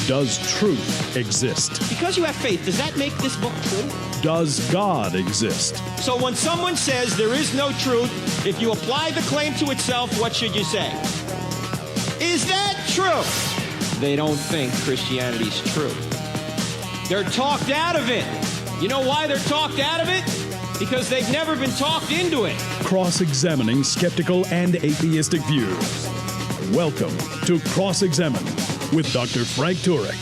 Does truth exist? Because you have faith, does that make this book true? Does God exist? So when someone says there is no truth, if you apply the claim to itself, what should you say? Is that true? They don't think Christianity's true. They're talked out of it. You know why they're talked out of it? Because they've never been talked into it. Cross-examining skeptical and atheistic views. Welcome to Cross-Examine with Dr. Frank Turek.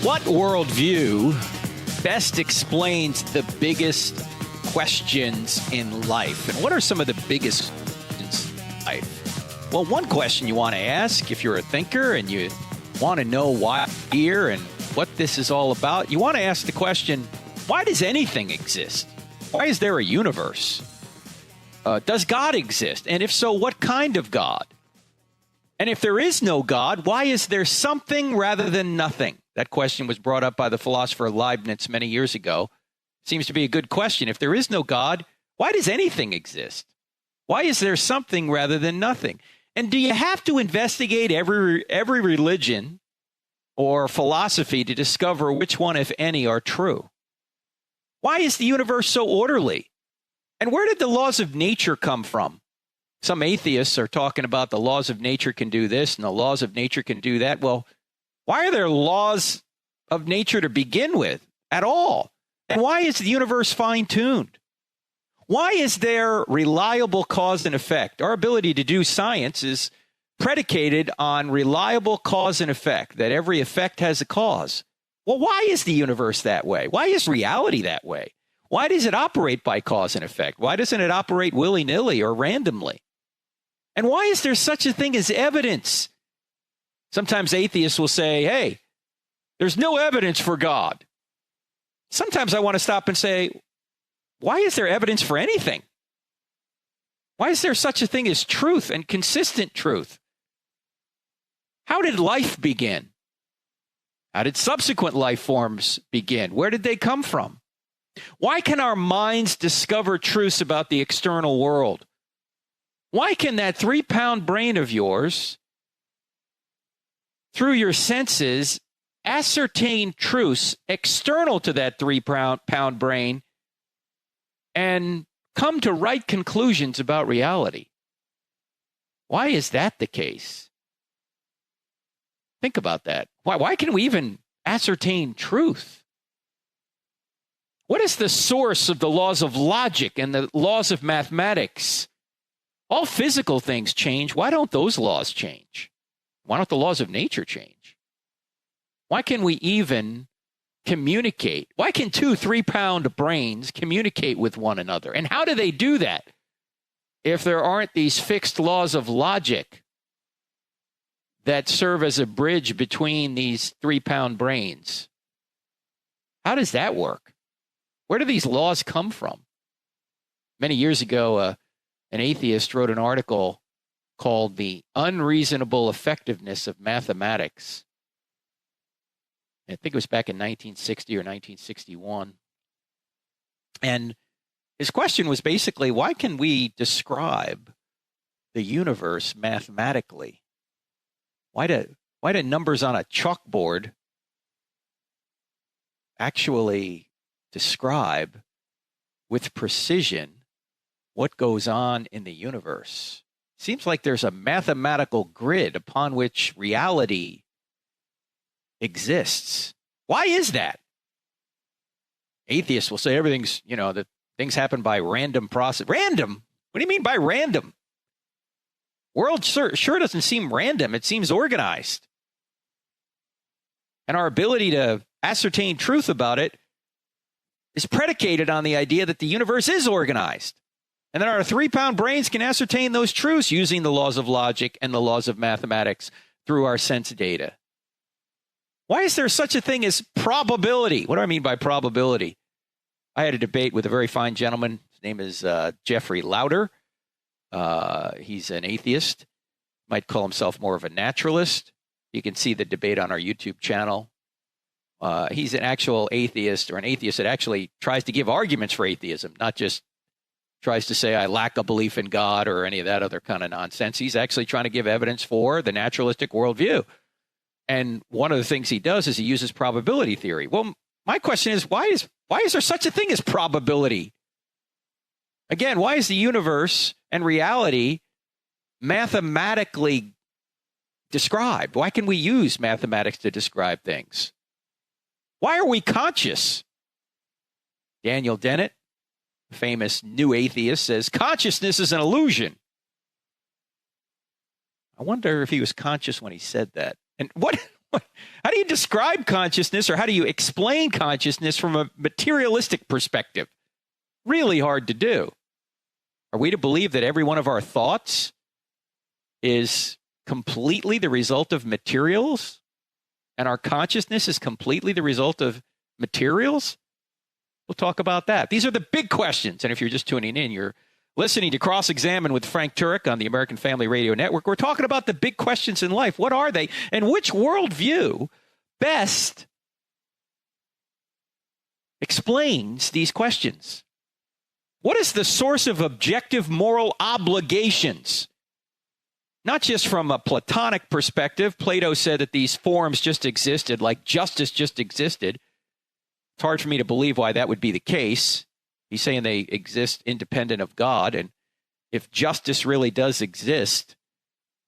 What worldview best explains the biggest questions in life? And what are some of the biggest questions in life? Well, one question you want to ask if you're a thinker and you want to know why you're here and what this is all about, you want to ask the question, why does anything exist? Why is there a universe? Does God exist? And if so, what kind of God? And if there is no God, why is there something rather than nothing? That question was brought up by the philosopher Leibniz many years ago. Seems to be a good question. If there is no God, why does anything exist? Why is there something rather than nothing? And do you have to investigate every religion or philosophy to discover which one, if any, are true? Why is the universe so orderly? And where did the laws of nature come from? Some atheists are talking about the laws of nature can do this and the laws of nature can do that. Well, why are there laws of nature to begin with at all? And why is the universe fine-tuned? Why is there reliable cause and effect? Our ability to do science is predicated on reliable cause and effect, that every effect has a cause. Well, why is the universe that way? Why is reality that way? Why does it operate by cause and effect? Why doesn't it operate willy-nilly or randomly? And why is there such a thing as evidence? Sometimes atheists will say, hey, there's no evidence for God. Sometimes I want to stop and say, why is there evidence for anything? Why is there such a thing as truth and consistent truth? How did life begin? How did subsequent life forms begin? Where did they come from? Why can our minds discover truths about the external world? Why can that 3-pound brain of yours, through your senses, ascertain truths external to that 3-pound brain and come to right conclusions about reality? Why is that the case? Think about that. Why can we even ascertain truth? What is the source of the laws of logic and the laws of mathematics? All physical things change. Why don't those laws change? Why don't the laws of nature change? Why can we even communicate? Why can 2 3-pound brains communicate with one another? And how do they do that if there aren't these fixed laws of logic that serve as a bridge between these 3-pound brains? How does that work? Where do these laws come from? Many years ago, an atheist wrote an article called The Unreasonable Effectiveness of Mathematics. I think it was back in 1960 or 1961. And his question was basically, why can we describe the universe mathematically? Why do numbers on a chalkboard actually describe with precision what goes on in the universe? Seems like there's a mathematical grid upon which reality exists. Why is that? Atheists will say everything's, that things happen by random process. Random? What do you mean by random? World sure doesn't seem random. It seems organized. And our ability to ascertain truth about it is predicated on the idea that the universe is organized. And that our 3-pound brains can ascertain those truths using the laws of logic and the laws of mathematics through our sense data. Why is there such a thing as probability? What do I mean by probability? I had a debate with a very fine gentleman. His name is Jeffrey Lauder. He's an atheist. Might call himself more of a naturalist. You can see the debate on our YouTube channel. He's an actual atheist, or an atheist that actually tries to give arguments for atheism, not just tries to say I lack a belief in God or any of that other kind of nonsense. He's actually trying to give evidence for the naturalistic worldview. And one of the things he does is he uses probability theory. Well, my question is, why is there such a thing as probability? Again, why is the universe and reality mathematically described? Why can we use mathematics to describe things? Why are we conscious? Daniel Dennett, famous new atheist, says consciousness is an illusion. I wonder if he was conscious when he said that. And how do you describe consciousness, or how do you explain consciousness from a materialistic perspective? Really hard to do. Are we to believe that every one of our thoughts is completely the result of materials, and our consciousness is completely the result of materials? We'll talk about that. These are the big questions. And if you're just tuning in, you're listening to Cross-Examine with Frank Turek on the American Family Radio Network. We're talking about the big questions in life. What are they? And which worldview best explains these questions? What is the source of objective moral obligations? Not just from a Platonic perspective. Plato said that these forms just existed, like justice just existed. It's hard for me to believe why that would be the case. He's saying they exist independent of God. And if justice really does exist,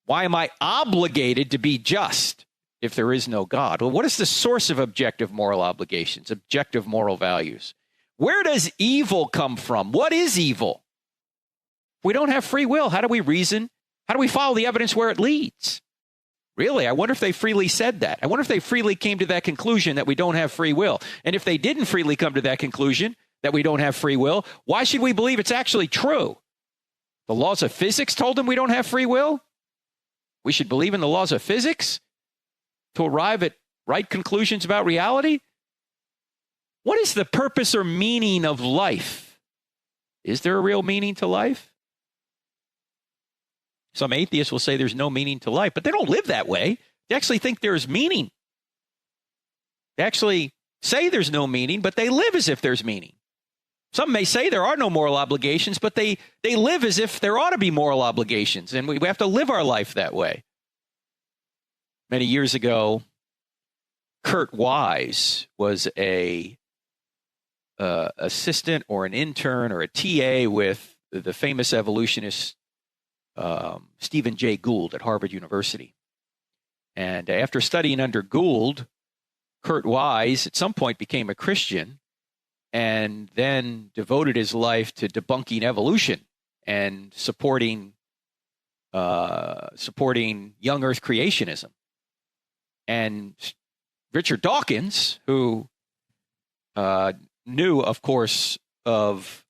why am I obligated to be just if there is no God? Well, what is the source of objective moral obligations, objective moral values? Where does evil come from? What is evil? We don't have free will. How do we reason? How do we follow the evidence where it leads? Really, I wonder if they freely said that. I wonder if they freely came to that conclusion that we don't have free will. And if they didn't freely come to that conclusion, that we don't have free will, why should we believe it's actually true? The laws of physics told them we don't have free will? We should believe in the laws of physics to arrive at right conclusions about reality? What is the purpose or meaning of life? Is there a real meaning to life? Some atheists will say there's no meaning to life, but they don't live that way. They actually think there's meaning. They actually say there's no meaning, but they live as if there's meaning. Some may say there are no moral obligations, but they live as if there ought to be moral obligations, and we have to live our life that way. Many years ago, Kurt Wise was a assistant or an intern or a TA with the famous evolutionist Stephen Jay Gould at Harvard University. And after studying under Gould, Kurt Wise at some point became a Christian and then devoted his life to debunking evolution and supporting young Earth creationism. And Richard Dawkins, who knew, of course, of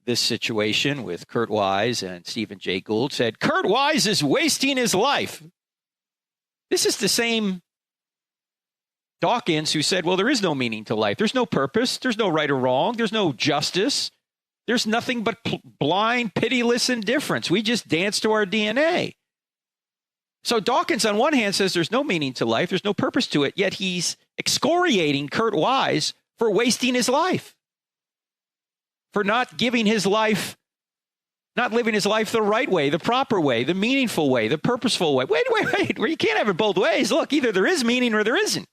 this situation with Kurt Wise and Stephen Jay Gould, said, Kurt Wise is wasting his life. This is the same Dawkins who said, well, there is no meaning to life. There's no purpose. There's no right or wrong. There's no justice. There's nothing but blind, pitiless indifference. We just dance to our DNA. So Dawkins, on one hand, says there's no meaning to life. There's no purpose to it. Yet he's excoriating Kurt Wise for wasting his life, for not giving his life, not living his life the right way, the proper way, the meaningful way, the purposeful way. Wait. Well, you can't have it both ways. Look, either there is meaning or there isn't.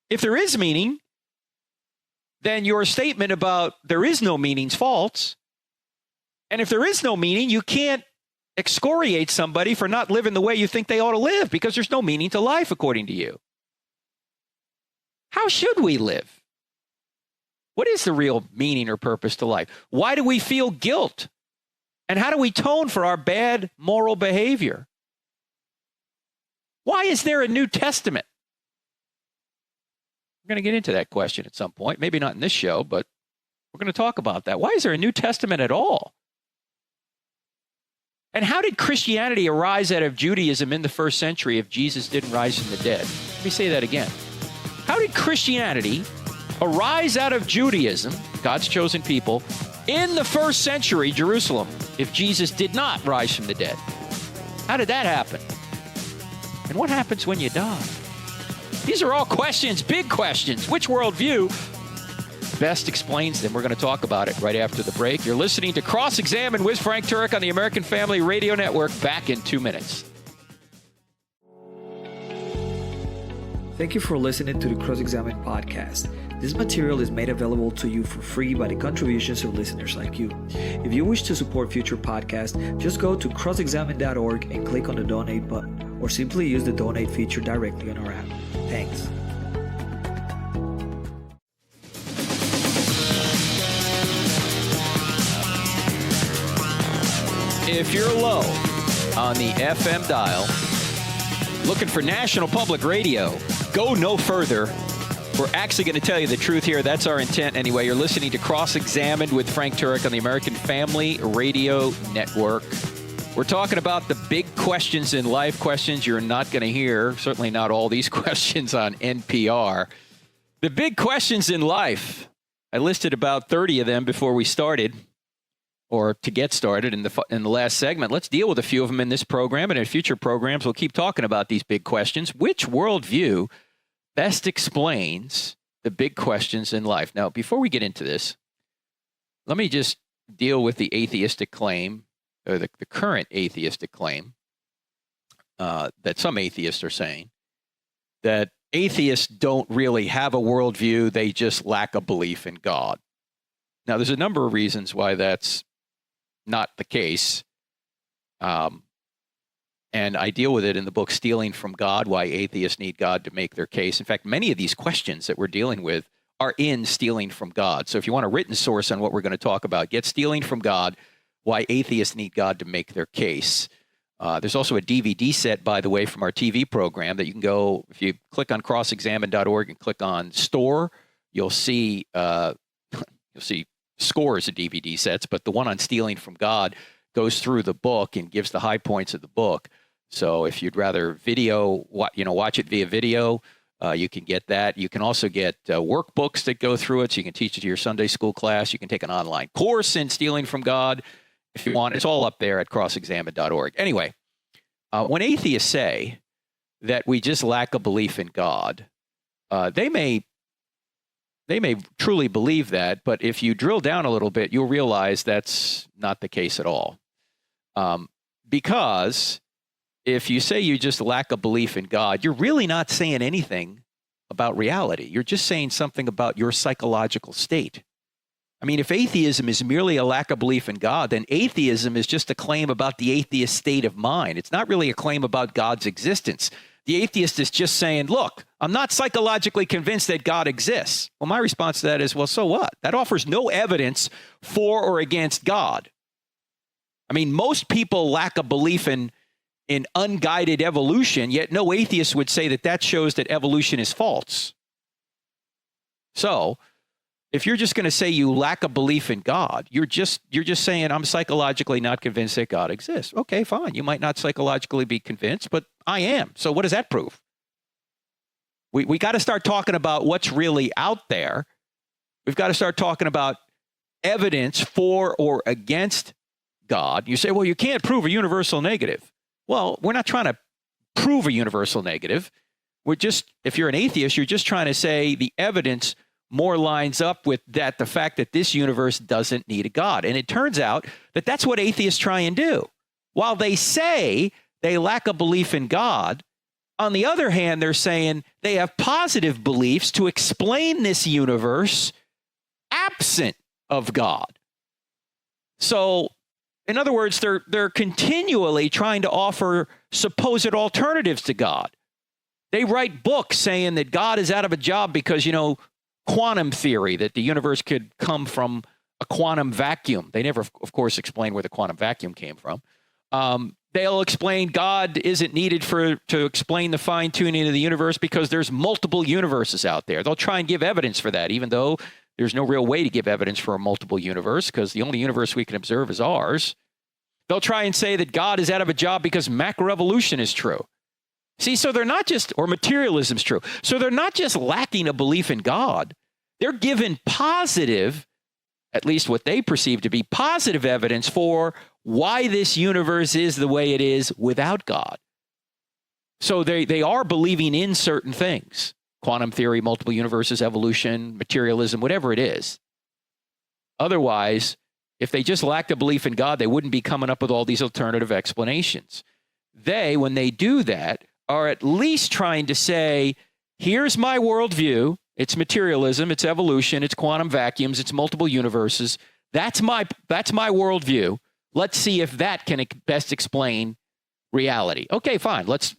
If there is meaning, then your statement about there is no meaning is false. And if there is no meaning, you can't excoriate somebody for not living the way you think they ought to live, because there's no meaning to life, according to you. How should we live? What is the real meaning or purpose to life? Why do we feel guilt? And how do we atone for our bad moral behavior? Why is there a New Testament? We're going to get into that question at some point. Maybe not in this show, but we're going to talk about that. Why is there a New Testament at all? And how did Christianity arise out of Judaism in the first century if Jesus didn't rise from the dead? Let me say that again. How did Christianity arise out of Judaism, God's chosen people, in the first century Jerusalem if Jesus did not rise from the dead? How did that happen? And what happens when you die? These are all questions, big questions. Which worldview best explains them? We're going to talk about it right after the break. You're listening to Cross-Examine with Frank Turek on the American Family Radio Network. Back in 2 minutes. Thank you for listening to the Cross-Examine podcast. This material is made available to you for free by the contributions of listeners like you. If you wish to support future podcasts, just go to crossexamine.org and click on the donate button, or simply use the donate feature directly on our app. Thanks. If you're low on the FM dial, looking for National Public Radio, go no further. We're actually going to tell you the truth here. That's our intent anyway. You're listening to Cross-Examined with Frank Turek on the American Family Radio Network. We're talking about the big questions in life, questions you're not going to hear, certainly not all these questions on NPR. The big questions in life. I listed about 30 of them before we started, or to get started in the last segment. Let's deal with a few of them in this program, and in future programs, we'll keep talking about these big questions. Which worldview best explains the big questions in life? Now, before we get into this, let me just deal with the atheistic claim, or the current atheistic claim that some atheists are saying, that atheists don't really have a worldview, they just lack a belief in God. Now, there's a number of reasons why that's not the case. And I deal with it in the book Stealing from God, Why Atheists Need God to Make Their Case. In fact, many of these questions that we're dealing with are in Stealing from God. So if you want a written source on what we're going to talk about, get Stealing from God, Why Atheists Need God to Make Their Case. There's also a DVD set, by the way, from our TV program that you can go, if you click on crossexamine.org and click on store, you'll see scores of DVD sets, but the one on Stealing from God goes through the book and gives the high points of the book. So if you'd rather watch it via video, you can get that. You can also get workbooks that go through it, so you can teach it to your Sunday school class. You can take an online course in Stealing from God if you want. It's all up there at crossexamine.org. Anyway, when atheists say that we just lack a belief in God, they may truly believe that, but if you drill down a little bit, you'll realize that's not the case at all. Because if you say you just lack a belief in God, you're really not saying anything about reality. You're just saying something about your psychological state. I mean, if atheism is merely a lack of belief in God, then atheism is just a claim about the atheist state of mind. It's not really a claim about God's existence. The atheist is just saying, look, I'm not psychologically convinced that God exists. Well, my response to that is, well, so what? That offers no evidence for or against God. I mean, most people lack a belief in unguided evolution, yet no atheist would say that shows that evolution is false. So if you're just going to say you lack a belief in God, you're just saying I'm psychologically not convinced that God exists. Okay, fine. You might not psychologically be convinced, but I am. So what does that prove? We got to start talking about what's really out there. We've got to start talking about evidence for or against God. You say, well, you can't prove a universal negative. Well, we're not trying to prove a universal negative. If you're an atheist, you're just trying to say the evidence more lines up with the fact that this universe doesn't need a God. And it turns out that that's what atheists try and do. While they say they lack a belief in God, on the other hand, they're saying they have positive beliefs to explain this universe absent of God. So, in other words, they're continually trying to offer supposed alternatives to God. They write books saying that God is out of a job because, quantum theory, that the universe could come from a quantum vacuum. They never, of course, explain where the quantum vacuum came from. They'll explain God isn't needed to explain the fine-tuning of the universe because there's multiple universes out there. They'll try and give evidence for that, even though there's no real way to give evidence for a multiple universe because the only universe we can observe is ours. They'll try and say that God is out of a job because macroevolution is true. See, so they're not just, or materialism is true. So they're not just lacking a belief in God. They're given positive, at least what they perceive to be positive evidence for why this universe is the way it is without God. So they are believing in certain things. Quantum theory, multiple universes, evolution, materialism, whatever it is. Otherwise, if they just lacked a belief in God, they wouldn't be coming up with all these alternative explanations. They, when they do that, are at least trying to say here's my worldview. It's materialism, it's evolution, it's quantum vacuums, it's multiple universes. That's my worldview. Let's see if that can best explain reality. Okay, fine. Let's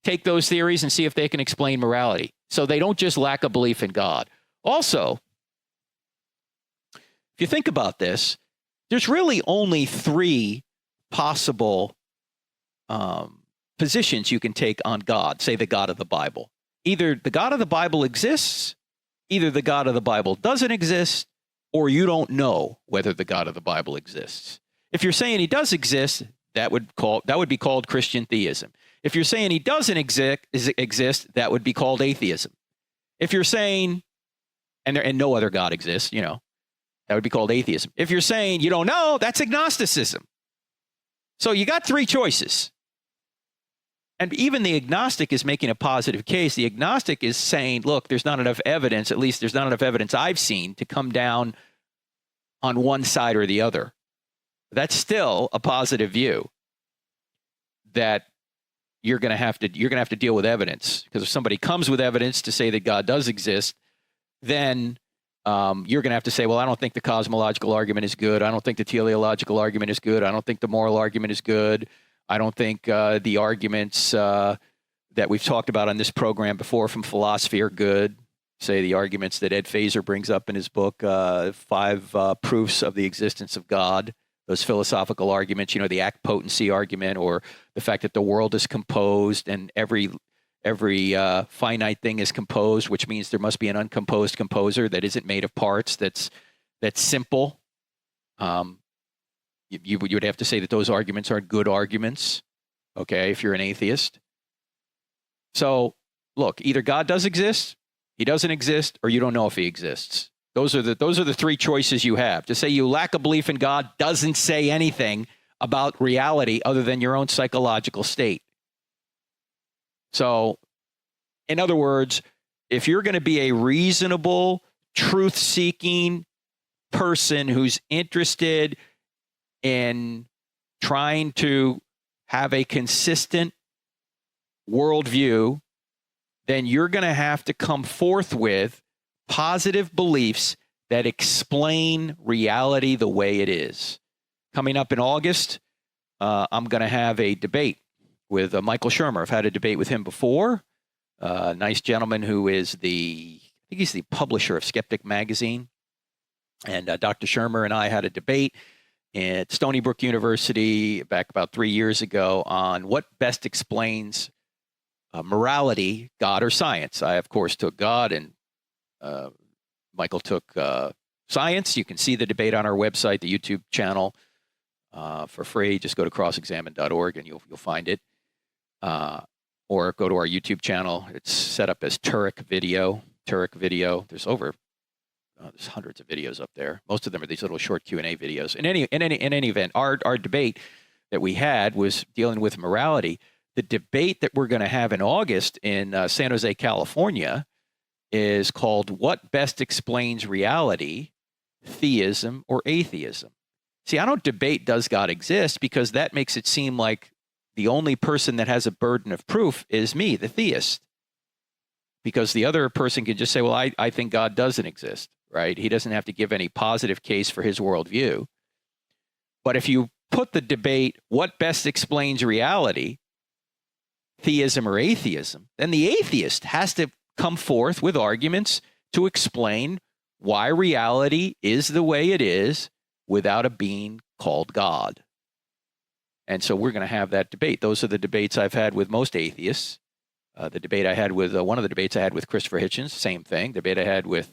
take those theories and see if they can explain morality. So they don't just lack a belief in God. Also, if you think about this, there's really only three possible positions you can take on God, say the God of the Bible. Either the God of the Bible exists, either the God of the Bible doesn't exist, or you don't know whether the God of the Bible exists. If you're saying he does exist, that would be called Christian theism. If you're saying he doesn't exist, that would be called atheism. If you're saying and no other God exists, that would be called atheism. If you're saying you don't know, that's agnosticism. So you got three choices. And even the agnostic is making a positive case. The agnostic is saying, look, there's not enough evidence, at least there's not enough evidence I've seen to come down on one side or the other. That's still a positive view that you're going to have to deal with evidence, because if somebody comes with evidence to say that God does exist, then you're going to have to say, well, I don't think the cosmological argument is good. I don't think the teleological argument is good. I don't think the moral argument is good. I don't think the arguments that we've talked about on this program before from philosophy are good. Say the arguments that Ed Feser brings up in his book, 5 Proofs of the Existence of God. Those philosophical arguments, the act potency argument, or the fact that the world is composed and every finite thing is composed, which means there must be an uncomposed composer that isn't made of parts, that's simple. You would have to say that those arguments are good arguments, okay, if you're an atheist. So, look, either God does exist, he doesn't exist, or you don't know if he exists. Those are the three choices you have. To say you lack a belief in God doesn't say anything about reality other than your own psychological state. So, in other words, if you're going to be a reasonable, truth-seeking person who's interested in trying to have a consistent worldview, then you're going to have to come forth with positive beliefs that explain reality the way it is. Coming up in August, I'm going to have a debate with Michael Shermer. I've had a debate with him before. Nice gentleman who is I think he's the publisher of Skeptic Magazine. And Dr. Shermer and I had a debate at Stony Brook University back about 3 years ago on what best explains morality, God or science. I, of course, took God, and Michael took science. You can see the debate on our website, the YouTube channel, for free. Just go to crossexamine.org and you'll find it. Or go to our YouTube channel. It's set up as Turek Video. There's there's hundreds of videos up there. Most of them are these little short Q&A videos. In any event, our debate that we had was dealing with morality. The debate that we're going to have in August in San Jose, California, is called "What Best Explains Reality: Theism or Atheism?" See, I don't debate does God exist, because that makes it seem like the only person that has a burden of proof is me, the theist. Because the other person can just say, well, I think God doesn't exist, right? He doesn't have to give any positive case for his worldview. But if you put the debate, what best explains reality, theism or atheism, then the atheist has to come forth with arguments to explain why reality is the way it is without a being called God. And so we're going to have that debate. Those are the debates I've had with most atheists. The debate I had with one of the debates I had with Christopher Hitchens, same thing. Debate I had with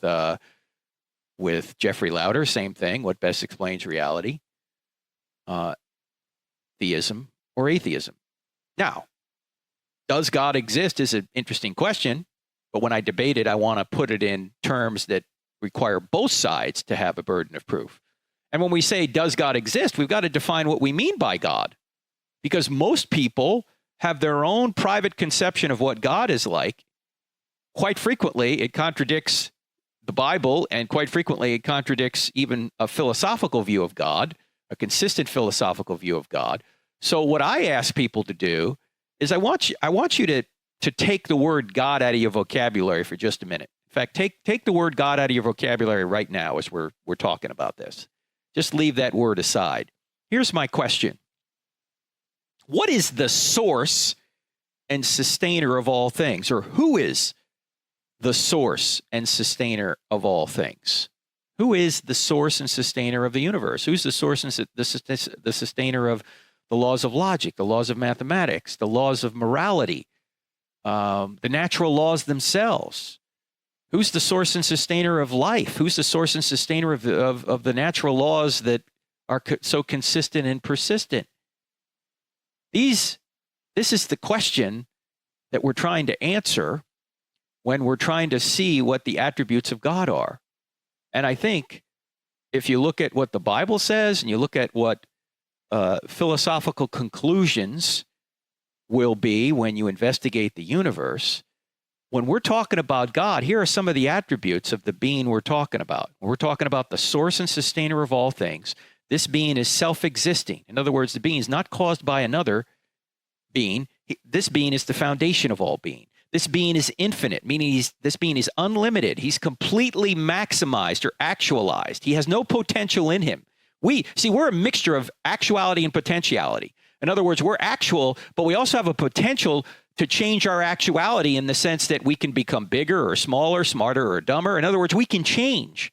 Jeffrey Lauder, same thing. What best explains reality? Theism or atheism? Now, does God exist is an interesting question, but when I debate it, I want to put it in terms that require both sides to have a burden of proof. And when we say, does God exist, we've got to define what we mean by God, because most people have their own private conception of what God is like. Quite frequently, it contradicts the Bible, and quite frequently, it contradicts even a philosophical view of God, a consistent philosophical view of God. So what I ask people to do is I want you to to take the word God out of your vocabulary for just a minute. In fact, take the word God out of your vocabulary right now as we're talking about this. Just leave that word aside. Here's my question. What is the source and sustainer of all things? Or who is the source and sustainer of all things? Who is the source and sustainer of the universe? Who's the source and the sustainer of the laws of logic, the laws of mathematics, the laws of morality, the natural laws themselves? Who's the source and sustainer of life? Who's the source and sustainer of the natural laws that are so consistent and persistent? This is the question that we're trying to answer when we're trying to see what the attributes of God are. And I think if you look at what the Bible says and you look at what philosophical conclusions will be when you investigate the universe, when we're talking about God, here are some of the attributes of the being we're talking about. When we're talking about the source and sustainer of all things, this being is self-existing. In other words, the being is not caused by another being. This being is the foundation of all being. This being is infinite, meaning this being is unlimited. He's completely maximized or actualized. He has no potential in him. We're a mixture of actuality and potentiality. In other words, we're actual, but we also have a potential to change our actuality in the sense that we can become bigger or smaller, smarter or dumber. In other words, we can change.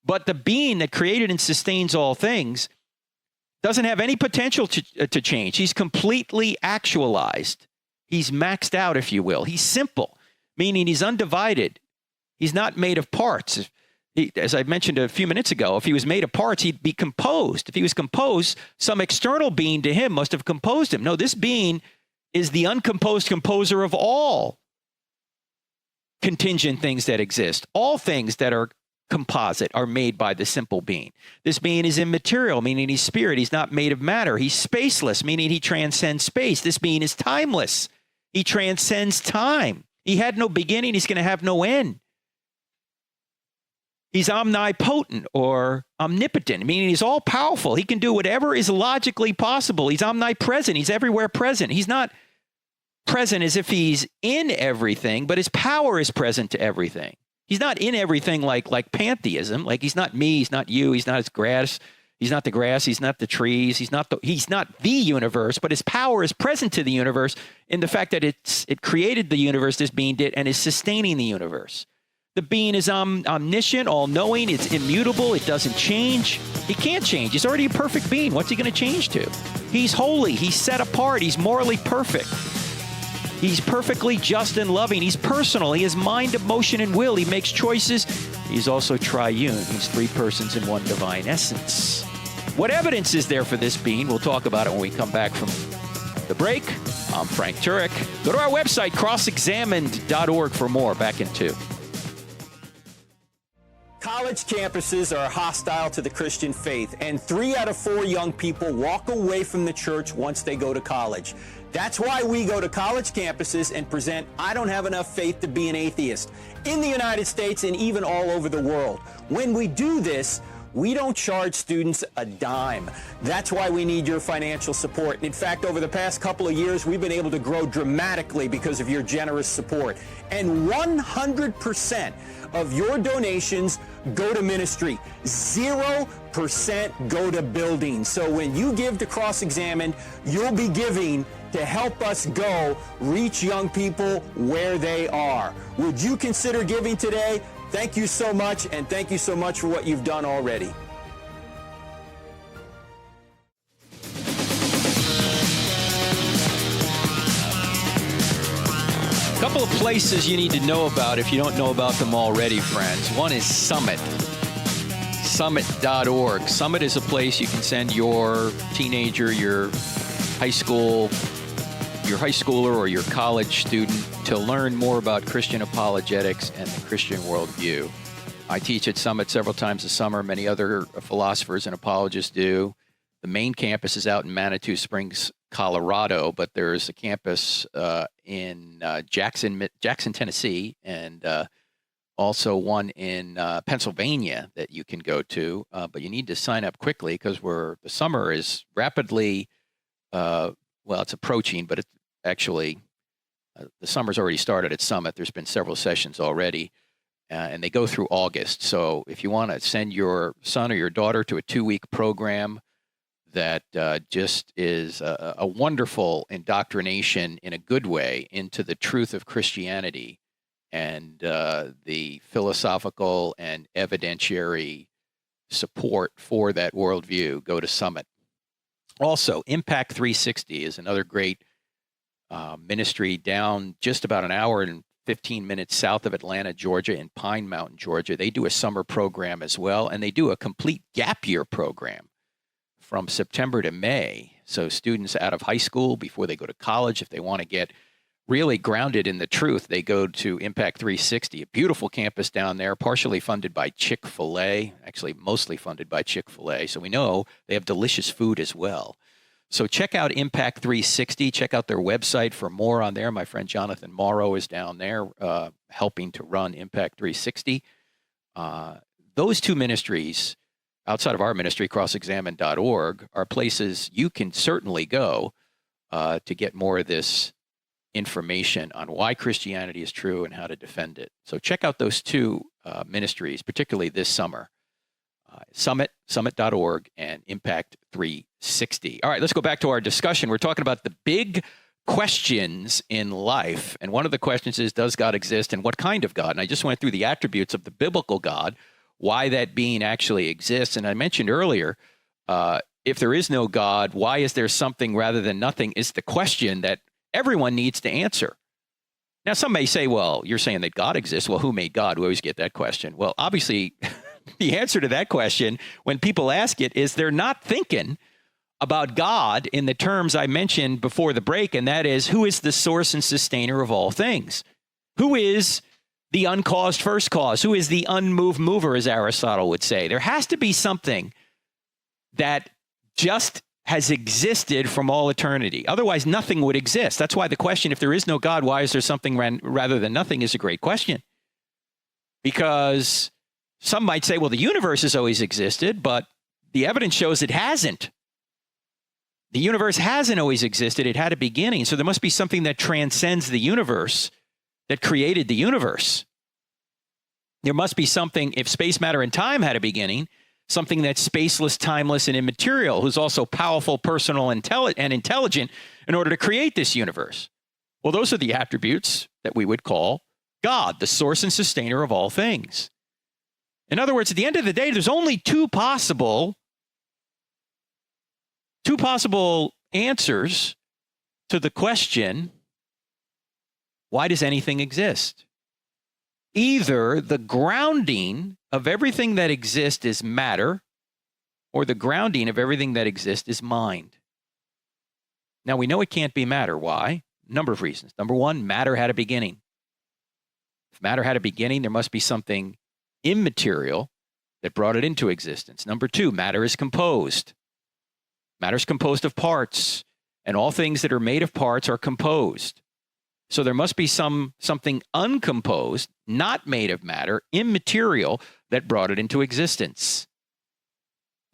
But the being that created and sustains all things doesn't have any potential to change. He's completely actualized. He's maxed out, if you will. He's simple, meaning he's undivided. He's not made of parts. As I mentioned a few minutes ago, if he was made of parts, he'd be composed. If he was composed, some external being to him must have composed him. No, this being is the uncomposed composer of all contingent things that exist. All things that are composite are made by the simple being. This being is immaterial, meaning he's spirit. He's not made of matter. He's spaceless, meaning he transcends space. This being is timeless. He transcends time. He had no beginning. He's going to have no end. He's omnipotent or omnipotent, meaning he's all powerful. He can do whatever is logically possible. He's omnipresent. He's everywhere present. He's not present as if he's in everything, but his power is present to everything. He's not in everything like pantheism. Like he's not me, he's not you, he's not his grass, he's not the grass, he's not the trees, he's not the universe, but his power is present to the universe in the fact that it created the universe, this being did, and is sustaining the universe. The being is omniscient, all-knowing, it's immutable, it doesn't change. He can't change. He's already a perfect being. What's he going to change to? He's holy, he's set apart, he's morally perfect. He's perfectly just and loving. He's personal. He has mind, emotion, and will. He makes choices. He's also triune. He's three persons in one divine essence. What evidence is there for this being? We'll talk about it when we come back from the break. I'm Frank Turek. Go to our website, crossexamined.org, for more. Back in 2. College campuses are hostile to the Christian faith, and 3 out of 4 young people walk away from the church once they go to college. That's why we go to college campuses and present I Don't Have Enough Faith to Be an Atheist in the United States and even all over the world. When we do this, we don't charge students a dime. That's why we need your financial support. And in fact, over the past couple of years, we've been able to grow dramatically because of your generous support. And 100% of your donations go to ministry. 0% go to building. So when you give to Cross Examined, you'll be giving to help us go reach young people where they are. Would you consider giving today? Thank you so much, and thank you so much for what you've done already. A couple of places you need to know about if you don't know about them already, friends. One is Summit. Summit.org. Summit is a place you can send your teenager, your high schooler or your college student to learn more about Christian apologetics and the Christian worldview. I teach at Summit several times a summer. Many other philosophers and apologists do. The main campus is out in Manitou Springs, Colorado, but there's a campus in Jackson, Tennessee, and also one in Pennsylvania that you can go to. But you need to sign up quickly because the summer is rapidly, it's approaching, but it's actually The summer's already started at Summit. There's been several sessions already, and they go through August. So if you want to send your son or your daughter to a 2-week program that just is a wonderful indoctrination in a good way into the truth of Christianity and the philosophical and evidentiary support for that worldview, go to Summit. Also, Impact 360 is another great ministry down just about an hour and 15 minutes south of Atlanta, Georgia, in Pine Mountain, Georgia. They do a summer program as well, and they do a complete gap year program from September to May. So students out of high school, before they go to college, if they want to get really grounded in the truth, they go to Impact 360, a beautiful campus down there, partially funded by Chick-fil-A, actually mostly funded by Chick-fil-A. So we know they have delicious food as well. So check out Impact 360. Check out their website for more on there. My friend Jonathan Morrow is down there helping to run Impact 360. Those two ministries, outside of our ministry, crossexamine.org, are places you can certainly go to get more of this information on why Christianity is true and how to defend it. So check out those two ministries, particularly this summer. Summit.org, and Impact 360. All right, let's go back to our discussion. We're talking about the big questions in life. And one of the questions is, does God exist and what kind of God? And I just went through the attributes of the biblical God, why that being actually exists. And I mentioned earlier, if there is no God, why is there something rather than nothing is the question that everyone needs to answer. Now, some may say, well, you're saying that God exists. Well, who made God? We always get that question. Well, obviously, the answer to that question, when people ask it, is they're not thinking about God in the terms I mentioned before the break, and that is, who is the source and sustainer of all things? Who is the uncaused first cause? Who is the unmoved mover, as Aristotle would say? There has to be something that just has existed from all eternity. Otherwise, nothing would exist. That's why the question, if there is no God, why is there something rather than nothing, is a great question. Because some might say, well, the universe has always existed, but the evidence shows it hasn't. The universe hasn't always existed. It had a beginning. So there must be something that transcends the universe, that created the universe. There must be something, if space, matter, and time had a beginning, something that's spaceless, timeless, and immaterial, who's also powerful, personal, and intelligent in order to create this universe. Well, those are the attributes that we would call God, the source and sustainer of all things. In other words, at the end of the day, there's only two possible answers to the question, why does anything exist? Either the grounding of everything that exists is matter, or the grounding of everything that exists is mind. Now, we know it can't be matter. Why? A number of reasons. Number one, matter had a beginning. If matter had a beginning, there must be something immaterial that brought it into existence. Number two, matter is composed. Matter is composed of parts, and all things that are made of parts are composed. So there must be something uncomposed, not made of matter, immaterial, that brought it into existence.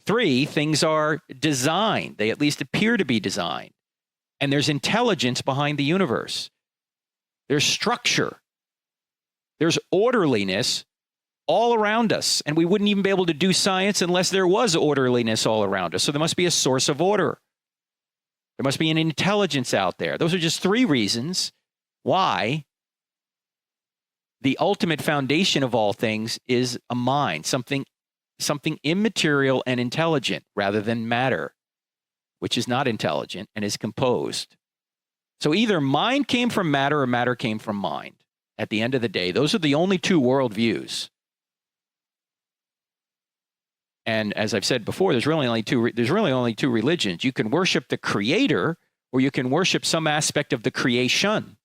Three, things are designed. They at least appear to be designed. And there's intelligence behind the universe. There's structure. There's orderliness all around us. And we wouldn't even be able to do science unless there was orderliness all around us. So there must be a source of order. There must be an intelligence out there. Those are just three reasons why the ultimate foundation of all things is a mind, something immaterial and intelligent rather than matter, which is not intelligent and is composed. So either mind came from matter or matter came from mind. At the end of the day, those are the only two worldviews. And as I've said before, there's really only two religions. You can worship the creator or you can worship some aspect of the creation.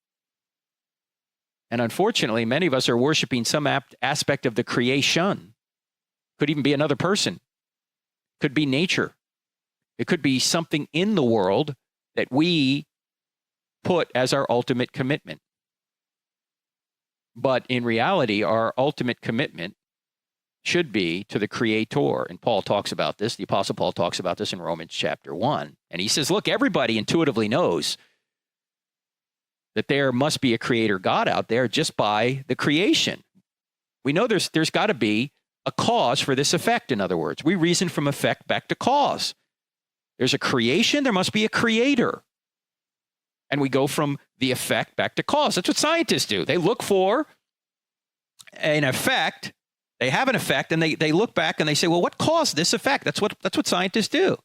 And unfortunately, many of us are worshiping some aspect of the creation. Could even be another person. Could be nature. It could be something in the world that we put as our ultimate commitment. But in reality, our ultimate commitment should be to the Creator. And Paul talks about this. The Apostle Paul talks about this in Romans chapter 1. And he says, look, everybody intuitively knows that there must be a creator God out there just by the creation. We know there's got to be a cause for this effect, in other words. We reason from effect back to cause. There's a creation, there must be a creator. And we go from the effect back to cause. That's what scientists do. They look for an effect, they have an effect, and they look back and they say, well, what caused this effect? That's what scientists do.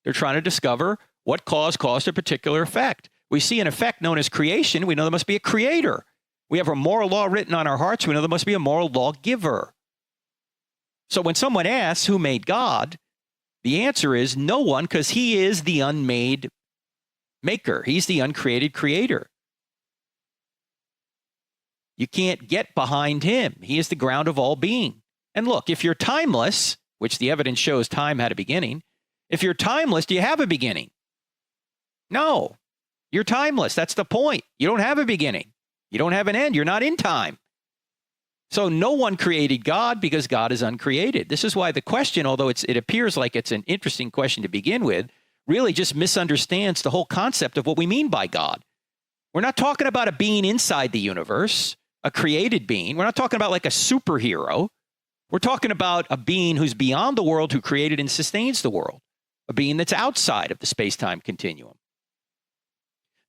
They're trying to discover what caused a particular effect. We see an effect known as creation. We know there must be a creator. We have a moral law written on our hearts. We know there must be a moral law giver. So when someone asks who made God, the answer is no one, because he is the unmade maker. He's the uncreated creator. You can't get behind him. He is the ground of all being. And look, if you're timeless, which the evidence shows time had a beginning, if you're timeless, do you have a beginning? No, you're timeless. That's the point. You don't have a beginning. You don't have an end. You're not in time. So no one created God because God is uncreated. This is why the question, although it appears like it's an interesting question to begin with, really just misunderstands the whole concept of what we mean by God. We're not talking about a being inside the universe, a created being. We're not talking about like a superhero. We're talking about a being who's beyond the world, who created and sustains the world, a being that's outside of the space-time continuum.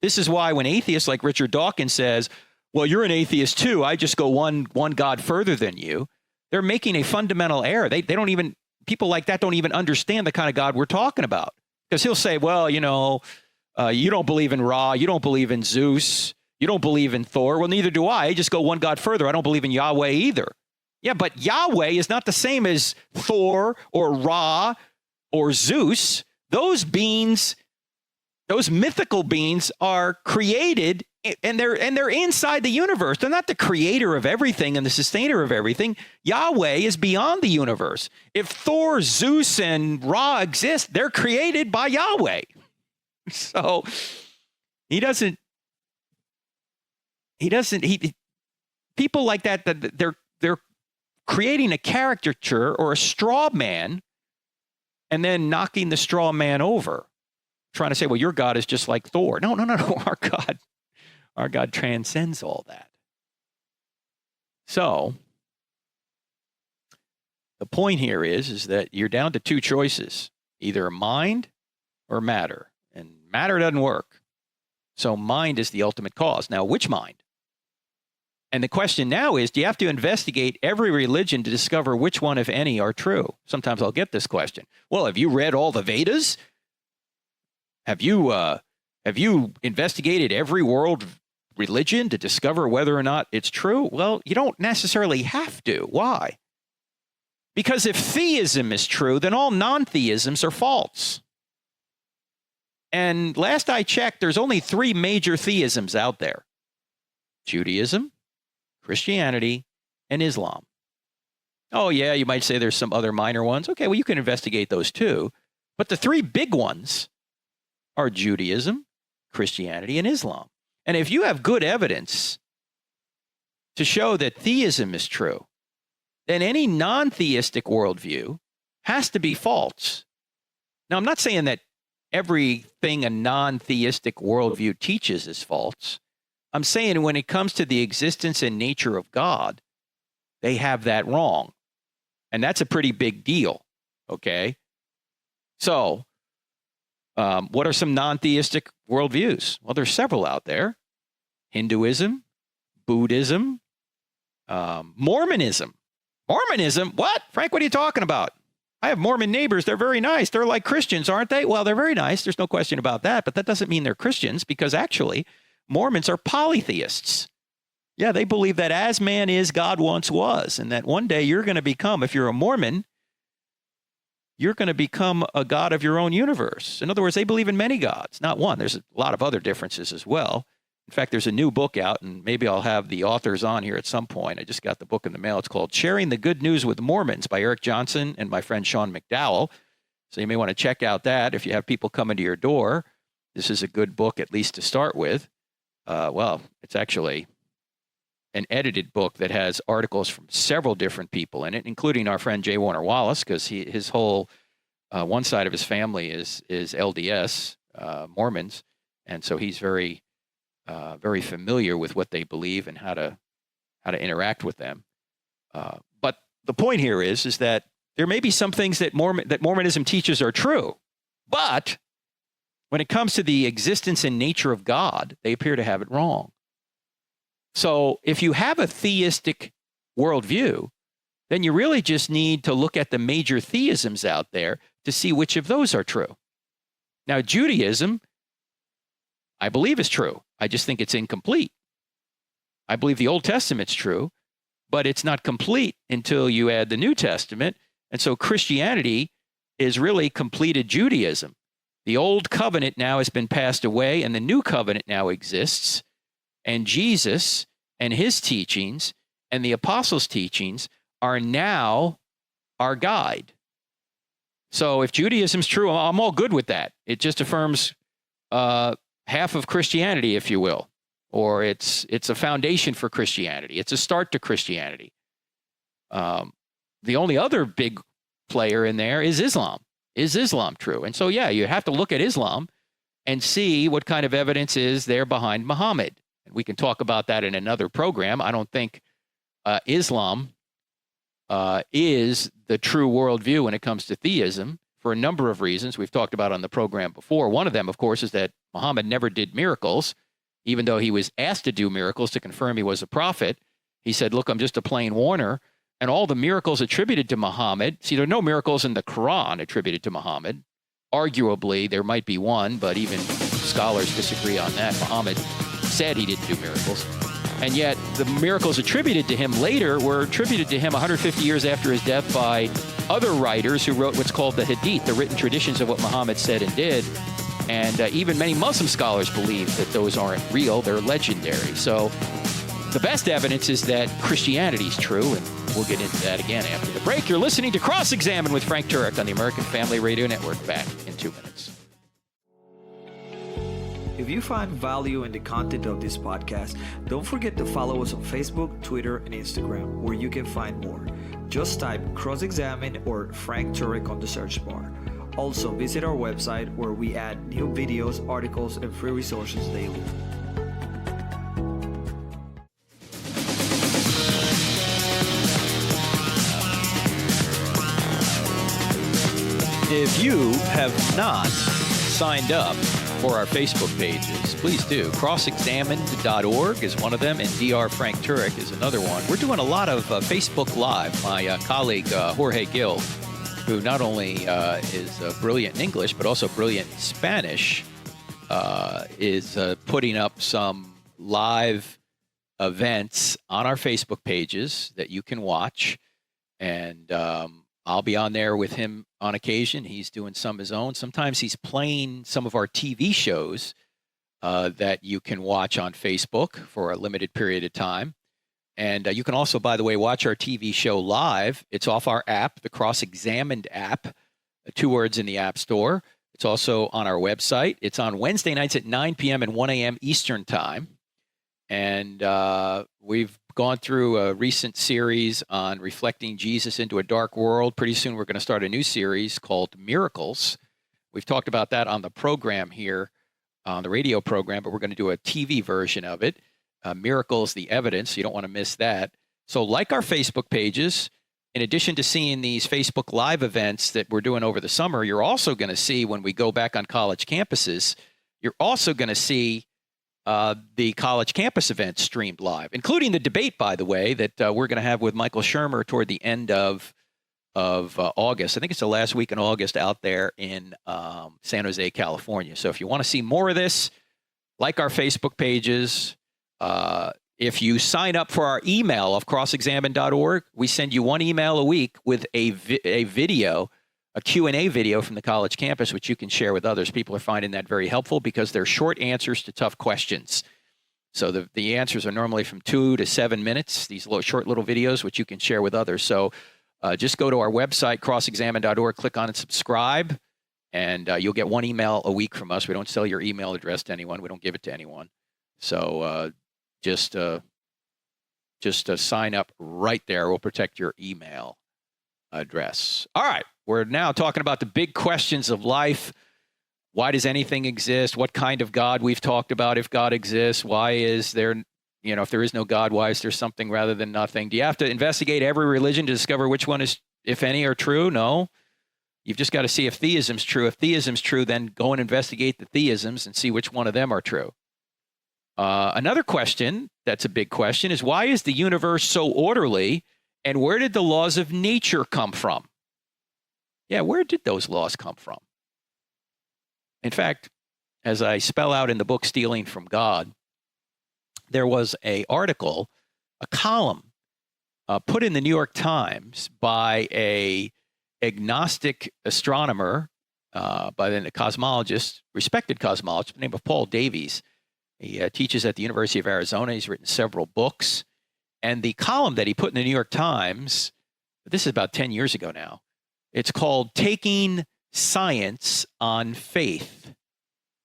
This is why when atheists like Richard Dawkins says, well, you're an atheist too, I just go one God further than you, they're making a fundamental error. They don't even, people like that don't even understand the kind of God we're talking about. Because he'll say, well, you don't believe in Ra, you don't believe in Zeus, you don't believe in Thor. Well, neither do I. I just go one God further. I don't believe in Yahweh either. Yeah, but Yahweh is not the same as Thor or Ra or Zeus. Those beings, those mythical beings, are created and they're inside the universe. They're not the creator of everything and the sustainer of everything. Yahweh is beyond the universe. If Thor, Zeus, and Ra exist, they're created by Yahweh. So people like that they're creating a caricature or a straw man and then knocking the straw man over, trying to say, well, your God is just like Thor. No. Our God transcends all that. So the point here is that you're down to two choices, either mind or matter. And matter doesn't work. So mind is the ultimate cause. Now, which mind? And the question now is, do you have to investigate every religion to discover which one, if any, are true? Sometimes I'll get this question. Well, have you read all the Vedas? Have you investigated every world religion to discover whether or not it's true? Well, you don't necessarily have to. Why? Because if theism is true, then all non-theisms are false. And last I checked, there's only 3 major theisms out there: Judaism, Christianity, and Islam. Oh, yeah, you might say there's some other minor ones. Okay, well, you can investigate those too. But the 3 big ones are Judaism, Christianity, and Islam. And if you have good evidence to show that theism is true, then any non-theistic worldview has to be false. Now, I'm not saying that everything a non-theistic worldview teaches is false. I'm saying when it comes to the existence and nature of God, they have that wrong. And that's a pretty big deal, okay? So, what are some non-theistic worldviews? Well, there's several out there. Hinduism, Buddhism, Mormonism. Mormonism? What? Frank, what are you talking about? I have Mormon neighbors. They're very nice. They're like Christians, aren't they? Well, they're very nice. There's no question about that. But that doesn't mean they're Christians, because actually Mormons are polytheists. Yeah, they believe that as man is, God once was, and that one day you're going to become, if you're a Mormon, you're going to become a god of your own universe. In other words, they believe in many gods, not one. There's a lot of other differences as well. In fact, there's a new book out, and maybe I'll have the authors on here at some point. I just got the book in the mail. It's called Sharing the Good News with Mormons by Eric Johnson and my friend Sean McDowell. So you may want to check out that if you have people coming to your door. This is a good book, at least to start with. Well, it's actually an edited book that has articles from several different people in it, including our friend J. Warner Wallace, because his whole one side of his family is LDS, Mormons. And so he's very very familiar with what they believe and how to interact with them. But the point here is that there may be some things that Mormonism teaches are true, but when it comes to the existence and nature of God, they appear to have it wrong. So if you have a theistic worldview, then you really just need to look at the major theisms out there to see which of those are true. Now, Judaism, I believe, is true. I just think it's incomplete. I believe the Old Testament's true, but it's not complete until you add the New Testament. And so Christianity is really completed Judaism. The Old Covenant now has been passed away, and the New Covenant now exists. And Jesus and his teachings and the apostles' teachings are now our guide. So if Judaism's true, I'm all good with that. It just affirms half of Christianity, if you will, or it's a foundation for Christianity. It's a start to Christianity. The only other big player in there is Islam. Is Islam true? And so, yeah, you have to look at Islam and see what kind of evidence is there behind Muhammad. And we can talk about that in another program. I don't think Islam is the true worldview when it comes to theism for a number of reasons we've talked about on the program before. One of them, of course, is that Muhammad never did miracles, even though he was asked to do miracles to confirm he was a prophet. He said, look, I'm just a plain warner. And all the miracles attributed to Muhammad, see, there are no miracles in the Quran attributed to Muhammad. Arguably, there might be one, but even scholars disagree on that. Muhammad said he didn't do miracles. And yet, the miracles attributed to him later were attributed to him 150 years after his death by other writers who wrote what's called the Hadith, the written traditions of what Muhammad said and did. And even many Muslim scholars believe that those aren't real, they're legendary. So the best evidence is that Christianity is true, and we'll get into that again after the break. You're listening to Cross-Examine with Frank Turek on the American Family Radio Network. Back in 2 minutes. If you find value in the content of this podcast, don't forget to follow us on Facebook, Twitter, and Instagram, where you can find more. Just type Cross-Examine or Frank Turek on the search bar. Also, visit our website where we add new videos, articles, and free resources daily. If you have not signed up for our Facebook pages, please do. Crossexamined.org is one of them, and Dr. Frank Turek is another one. We're doing a lot of Facebook Live. My colleague, Jorge Gil, who not only is brilliant in English, but also brilliant in Spanish, is putting up some live events on our Facebook pages that you can watch. And I'll be on there with him on occasion. He's doing some of his own. Sometimes he's playing some of our TV shows that you can watch on Facebook for a limited period of time. And you can also, by the way, watch our TV show live. It's off our app, the Cross-Examined app, 2 words in the App Store. It's also on our website. It's on Wednesday nights at 9 p.m. and 1 a.m. Eastern Time. And we've gone through a recent series on reflecting Jesus into a dark world. Pretty soon we're going to start a new series called Miracles. We've talked about that on the program here, on the radio program, but we're going to do a TV version of it. Miracles, the Evidence. You don't want to miss that. So like our Facebook pages, in addition to seeing these Facebook Live events that we're doing over the summer, you're also going to see when we go back on college campuses, you're also going to see the college campus events streamed live, including the debate, by the way, that we're going to have with Michael Shermer toward the end of August. I think it's the last week in August out there in San Jose, California. So if you want to see more of this, like our Facebook pages, if you sign up for our email of crossexamine.org, we send you one email a week with a video, a Q&A video from the college campus, which you can share with others. People are finding that very helpful because they're short answers to tough questions. So the answers are normally from 2 to 7 minutes, these short little videos, which you can share with others. So just go to our website, crossexamine.org, click on and subscribe, and you'll get one email a week from us. We don't sell your email address to anyone. We don't give it to anyone. So just sign up right there. We'll protect your email address. All right. We're now talking about the big questions of life. why does anything exist? What kind of God? We've talked about if God exists. Why is there, if there is no God, why is there something rather than nothing? Do you have to investigate every religion to discover which one is, if any, are true? No. You've just got to see if theism's true. If theism's true, then go and investigate the theisms and see which one of them are true. Another question that's a big question is, why is the universe so orderly, and where did the laws of nature come from? Yeah, where did those laws come from? In fact, as I spell out in the book Stealing from God, there was an article, a column, put in the New York Times by a agnostic astronomer, by then a cosmologist, respected cosmologist, by the name of Paul Davies. He teaches at the University of Arizona. He's written several books. And the column that he put in the New York Times, this is about 10 years ago now, it's called Taking Science on Faith.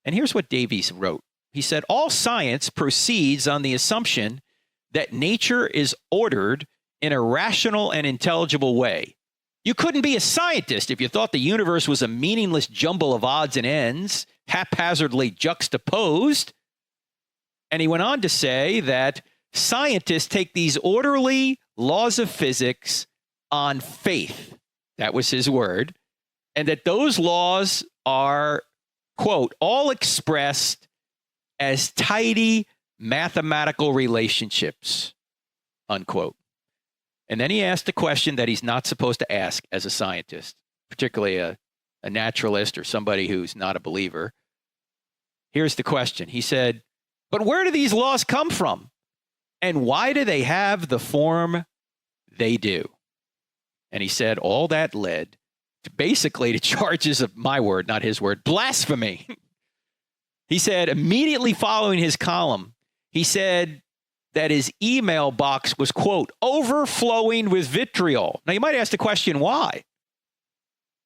And here's what Davies wrote. He said, all science proceeds on the assumption that nature is ordered in a rational and intelligible way. You couldn't be a scientist if you thought the universe was a meaningless jumble of odds and ends, haphazardly juxtaposed. And he went on to say that scientists take these orderly laws of physics on faith. That was his word. And that those laws are, quote, all expressed as tidy mathematical relationships, unquote. And then he asked a question that he's not supposed to ask as a scientist, particularly a naturalist or somebody who's not a believer. Here's the question. He said, but where do these laws come from? And why do they have the form they do? And he said all that led to basically to charges of, my word, not his word, blasphemy. He said immediately following his column, he said that his email box was, quote, overflowing with vitriol. Now, you might ask the question, why?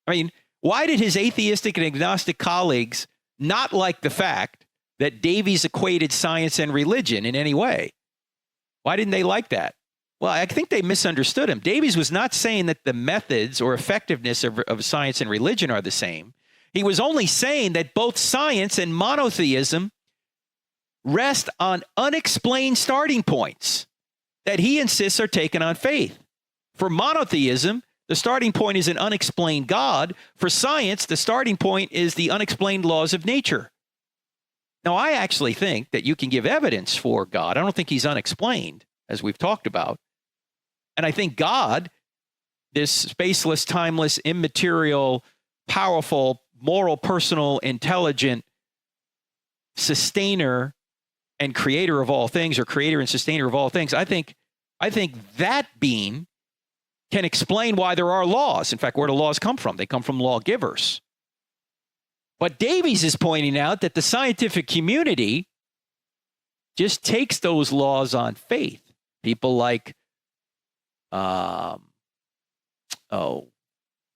I mean, why did his atheistic and agnostic colleagues not like the fact that Davies equated science and religion in any way? Why didn't they like that? Well, I think they misunderstood him. Davies was not saying that the methods or effectiveness of science and religion are the same. He was only saying that both science and monotheism rest on unexplained starting points that he insists are taken on faith. For monotheism, the starting point is an unexplained God. For science, the starting point is the unexplained laws of nature. Now, I actually think that you can give evidence for God. I don't think he's unexplained, as we've talked about. And I think God, this spaceless, timeless, immaterial, powerful, moral, personal, intelligent sustainer and creator of all things, or creator and sustainer of all things, I think that being can explain why there are laws. In fact, where do laws come from? They come from lawgivers. But Davies is pointing out that the scientific community just takes those laws on faith. People like,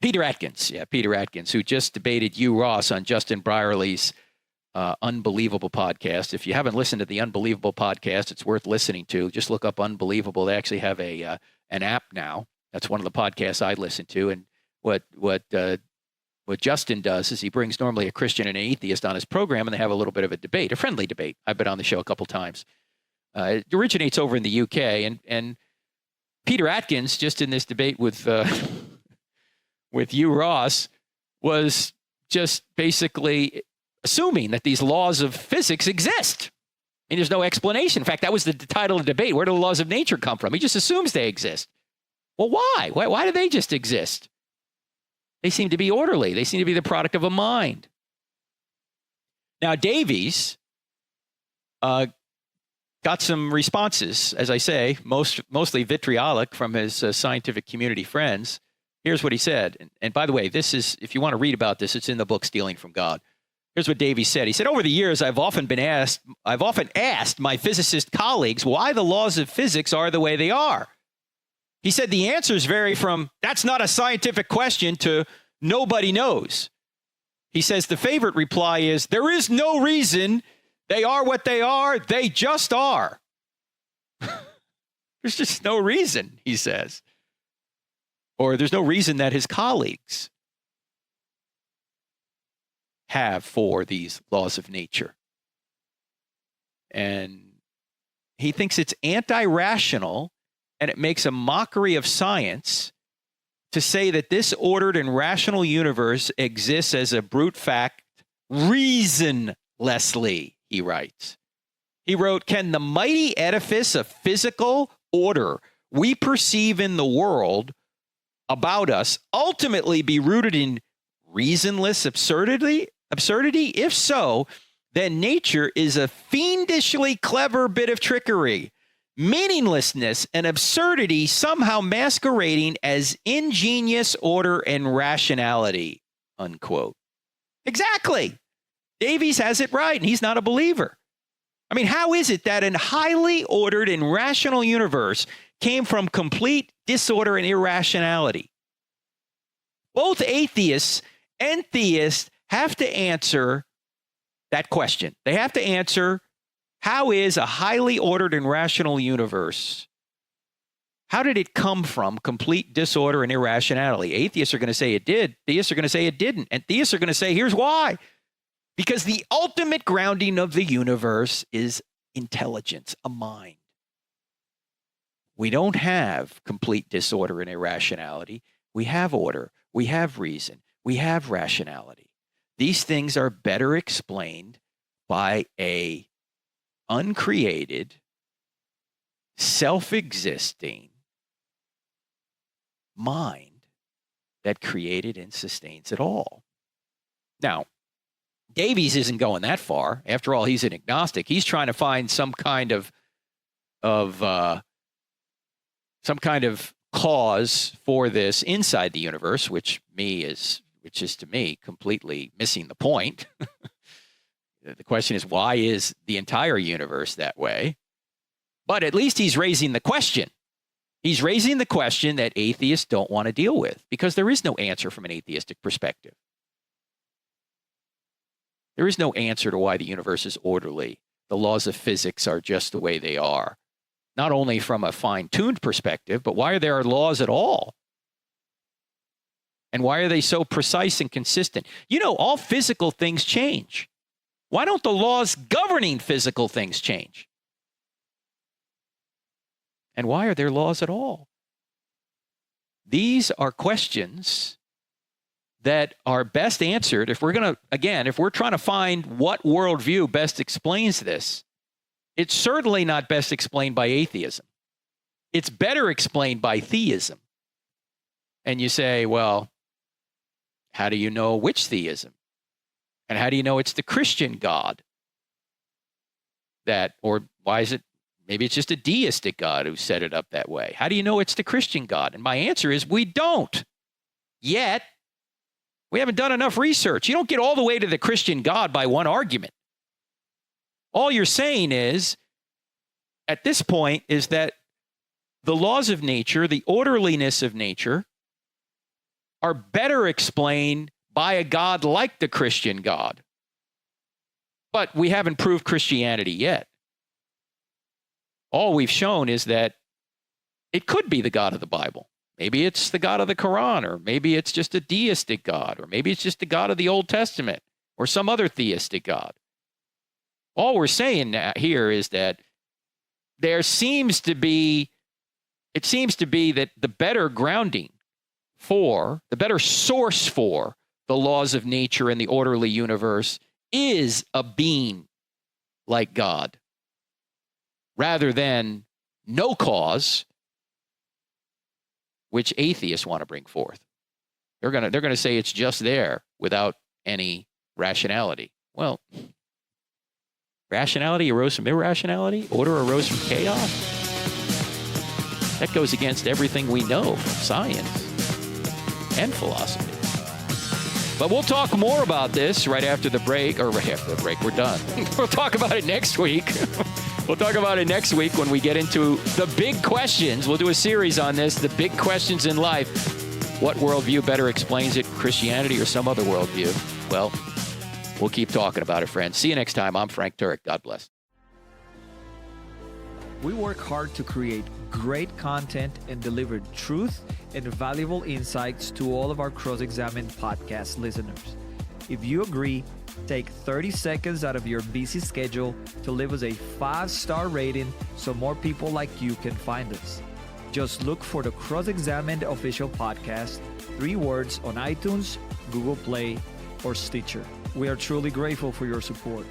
Peter Atkins. Yeah, Peter Atkins, who just debated Hugh Ross on Justin Brierley's Unbelievable podcast. If you haven't listened to the Unbelievable podcast, it's worth listening to. Just look up Unbelievable. They actually have an app now. That's one of the podcasts I listen to. And what Justin does is he brings normally a Christian and an atheist on his program, and they have a little bit of a debate, a friendly debate. I've been on the show a couple times. It originates over in the UK, and Peter Atkins, just in this debate with Hugh Ross, was just basically assuming that these laws of physics exist. And there's no explanation. In fact, that was the title of the debate. Where do the laws of nature come from? He just assumes they exist. Well, why? Why do they just exist? They seem to be orderly. They seem to be the product of a mind. Now, Davies got some responses, as I say, mostly vitriolic from his scientific community friends. Here's what he said. And by the way, this is, if you want to read about this, it's in the book Stealing from God. Here's what Davies said. He said, over the years, I've often asked my physicist colleagues why the laws of physics are the way they are. He said the answers vary from, that's not a scientific question, to nobody knows. He says the favorite reply is, there is no reason. They are what they are. They just are. There's just no reason, he says. Or there's no reason that his colleagues have for these laws of nature. And he thinks it's anti-rational, and it makes a mockery of science to say that this ordered and rational universe exists as a brute fact reasonlessly, he writes. He wrote, "Can the mighty edifice of physical order we perceive in the world about us ultimately be rooted in reasonless absurdity? If so, then nature is a fiendishly clever bit of trickery, meaninglessness and absurdity somehow masquerading as ingenious order and rationality," unquote. Exactly. Davies has it right, and he's not a believer. I mean, how is it that a highly ordered and rational universe came from complete disorder and irrationality? Both atheists and theists have to answer that question. They have to answer, how is a highly ordered and rational universe? How did it come from complete disorder and irrationality? Atheists are going to say it did. Theists are going to say it didn't. And theists are going to say, here's why. Because the ultimate grounding of the universe is intelligence, a mind. We don't have complete disorder and irrationality. We have order. We have reason. We have rationality. These things are better explained by a uncreated, self-existing mind that created and sustains it all. Now, Davies isn't going that far. After all, he's an agnostic. He's trying to find some kind of cause for this inside the universe, which is to me completely missing the point. The question is, why is the entire universe that way? But at least he's raising the question. He's raising the question that atheists don't want to deal with, because there is no answer from an atheistic perspective. There is no answer to why the universe is orderly. The laws of physics are just the way they are. Not only from a fine-tuned perspective, but why are there laws at all? And why are they so precise and consistent? You know, all physical things change. Why don't the laws governing physical things change? And why are there laws at all? These are questions that are best answered if we're trying to find what worldview best explains this. It's certainly not best explained by atheism. It's better explained by theism. And you say, well, how do you know which theism? And how do you know it's the Christian God? Or why is it, maybe it's just a deistic God who set it up that way. How do you know it's the Christian God? And my answer is, we don't yet. We haven't done enough research. You don't get all the way to the Christian God by one argument. All you're saying is, at this point, is that the laws of nature, the orderliness of nature, are better explained by a God like the Christian God. But we haven't proved Christianity yet. All we've shown is that it could be the God of the Bible. Maybe it's the God of the Quran, or maybe it's just a deistic God, or maybe it's just the God of the Old Testament, or some other theistic God. All we're saying here is that it seems to be that the better grounding for, the better source for the laws of nature and the orderly universe is a being like God, rather than no cause, which atheists want to bring forth. They're going to say it's just there without any rationality. Well, rationality arose from irrationality. Order arose from chaos. That goes against everything we know from science and philosophy. But we'll talk more about this right after the break, or right after the break. We're done. We'll talk about it next week. We'll talk about it next week when we get into the big questions. We'll do a series on this, the big questions in life. What worldview better explains it, Christianity or some other worldview? Well, we'll keep talking about it, friends. See you next time. I'm Frank Turek. God bless. We work hard to create great content and deliver truth and valuable insights to all of our Cross-Examined podcast listeners. If you agree, take 30 seconds out of your busy schedule to leave us a 5-star rating so more people like you can find us. Just look for the Cross-Examined Official Podcast, 3 words, on iTunes, Google Play, or Stitcher. We are truly grateful for your support.